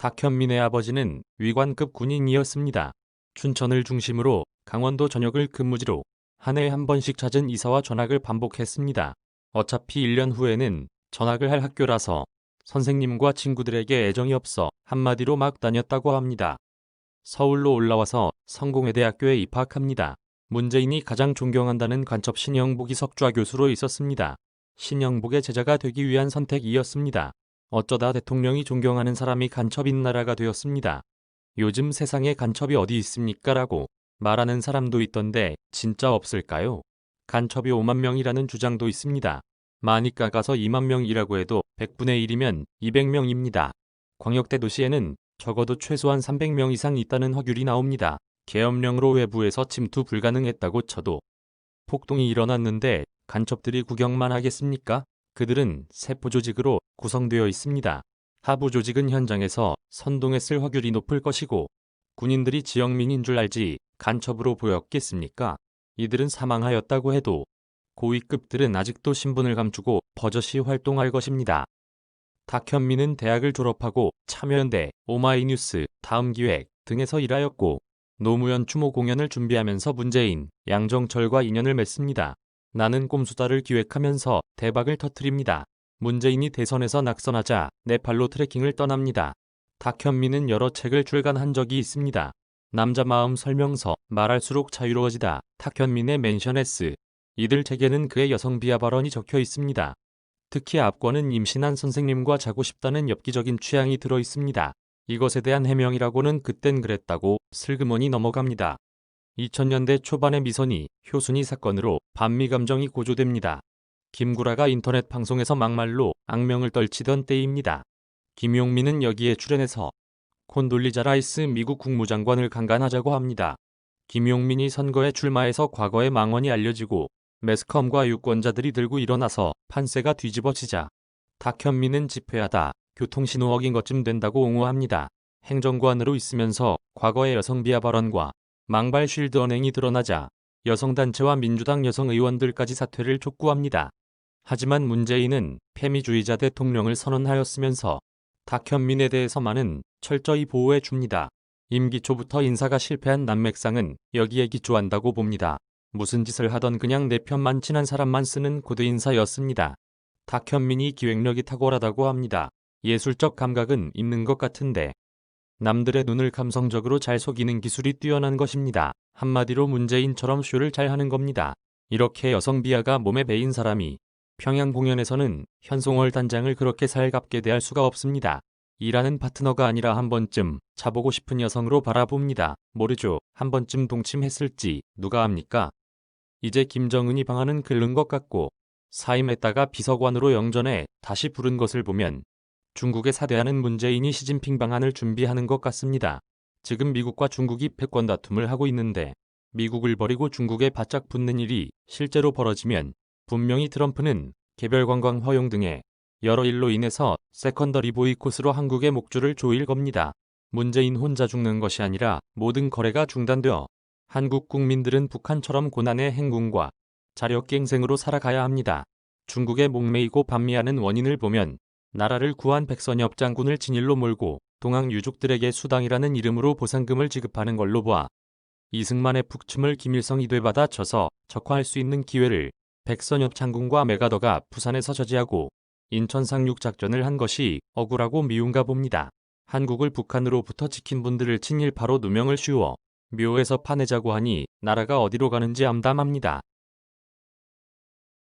탁현민의 아버지는 위관급 군인이었습니다. 춘천을 중심으로 강원도 전역을 근무지로 한 해에 한 번씩 잦은 이사와 전학을 반복했습니다. 어차피 1년 후에는 전학을 할 학교라서 선생님과 친구들에게 애정이 없어 한마디로 막 다녔다고 합니다. 서울로 올라와서 성공회대학교에 입학합니다. 문재인이 가장 존경한다는 간첩 신영복이 석좌 교수로 있었습니다. 신영복의 제자가 되기 위한 선택이었습니다. 어쩌다 대통령이 존경하는 사람이 간첩인 나라가 되었습니다. 요즘 세상에 간첩이 어디 있습니까? 라고 말하는 사람도 있던데 진짜 없을까요? 간첩이 5만 명이라는 주장도 있습니다. 많이 깎아서 2만 명이라고 해도 100분의 1이면 200명입니다. 광역대 도시에는 적어도 최소한 300명 이상 있다는 허귤이 나옵니다. 계엄령으로 외부에서 침투 불가능했다고 쳐도 폭동이 일어났는데 간첩들이 구경만 하겠습니까? 그들은 세포 조직으로 구성되어 있습니다. 하부 조직은 현장에서 선동했을 확률이 높을 것이고 군인들이 지역민인 줄 알지 간첩으로 보였겠습니까? 이들은 사망하였다고 해도 고위급들은 아직도 신분을 감추고 버젓이 활동할 것입니다. 탁현민은 대학을 졸업하고 참여연대, 오마이뉴스, 다음기획 등에서 일하였고 노무현 추모 공연을 준비하면서 문재인, 양정철과 인연을 맺습니다. 나는 꼼수다를 기획하면서 대박을 터뜨립니다. 문재인이 대선에서 낙선하자 네팔로 트레킹을 떠납니다. 탁현민은 여러 책을 출간한 적이 있습니다. 남자 마음 설명서, 말할수록 자유로워지다, 탁현민의 맨션 S. 이들 책에는 그의 여성 비하 발언이 적혀 있습니다. 특히 앞권은 임신한 선생님과 자고 싶다는 엽기적인 취향이 들어 있습니다. 이것에 대한 해명이라고는 그땐 그랬다고 슬그머니 넘어갑니다. 2000년대 초반의 미선이, 효순이 사건으로 반미 감정이 고조됩니다. 김구라가 인터넷 방송에서 막말로 악명을 떨치던 때입니다. 김용민은 여기에 출연해서 콘돌리자 라이스 미국 국무장관을 강간하자고 합니다. 김용민이 선거에 출마해서 과거의 망언이 알려지고 매스컴과 유권자들이 들고 일어나서 판세가 뒤집어지자 탁현민은 집회하다 교통신호 어긴 것쯤 된다고 옹호합니다. 행정관으로 있으면서 과거의 여성 비하 발언과 망발 쉴드 언행이 드러나자 여성단체와 민주당 여성 의원들까지 사퇴를 촉구합니다. 하지만 문재인은 페미주의자 대통령을 선언하였으면서 탁현민에 대해서만은 철저히 보호해 줍니다. 임기 초부터 인사가 실패한 난맥상은 여기에 기초한다고 봅니다. 무슨 짓을 하던 그냥 내 편만 친한 사람만 쓰는 고대 인사였습니다. 탁현민이 기획력이 탁월하다고 합니다. 예술적 감각은 있는 것 같은데 남들의 눈을 감성적으로 잘 속이는 기술이 뛰어난 것입니다. 한마디로 문재인처럼 쇼를 잘 하는 겁니다. 이렇게 여성 비하가 몸에 배인 사람이 평양 공연에서는 현송월 단장을 그렇게 살갑게 대할 수가 없습니다. 일하는 파트너가 아니라 한 번쯤 자보고 싶은 여성으로 바라봅니다. 모르죠. 한 번쯤 동침했을지 누가 압니까? 이제 김정은이 방안은 긁는 것 같고 사임했다가 비서관으로 영전에 다시 부른 것을 보면 중국에 사대하는 문재인이 시진핑 방안을 준비하는 것 같습니다. 지금 미국과 중국이 패권 다툼을 하고 있는데 미국을 버리고 중국에 바짝 붙는 일이 실제로 벌어지면 분명히 트럼프는 개별 관광 허용 등의 여러 일로 인해서 세컨더리 보이콧으로 한국의 목줄을 조일 겁니다. 문재인 혼자 죽는 것이 아니라 모든 거래가 중단되어 한국 국민들은 북한처럼 고난의 행군과 자력갱생으로 살아가야 합니다. 중국에 목매이고 반미하는 원인을 보면 나라를 구한 백선엽 장군을 진일로 몰고 동학 유족들에게 수당이라는 이름으로 보상금을 지급하는 걸로 봐 이승만의 북침을 김일성이 되받아 쳐서 적화할 수 있는 기회를 백선엽 장군과 메가더가 부산에서 저지하고 인천 상륙 작전을 한 것이 억울하고 미운가 봅니다. 한국을 북한으로부터 지킨 분들을 친일파로 누명을 씌워 묘에서 파내자고 하니 나라가 어디로 가는지 암담합니다.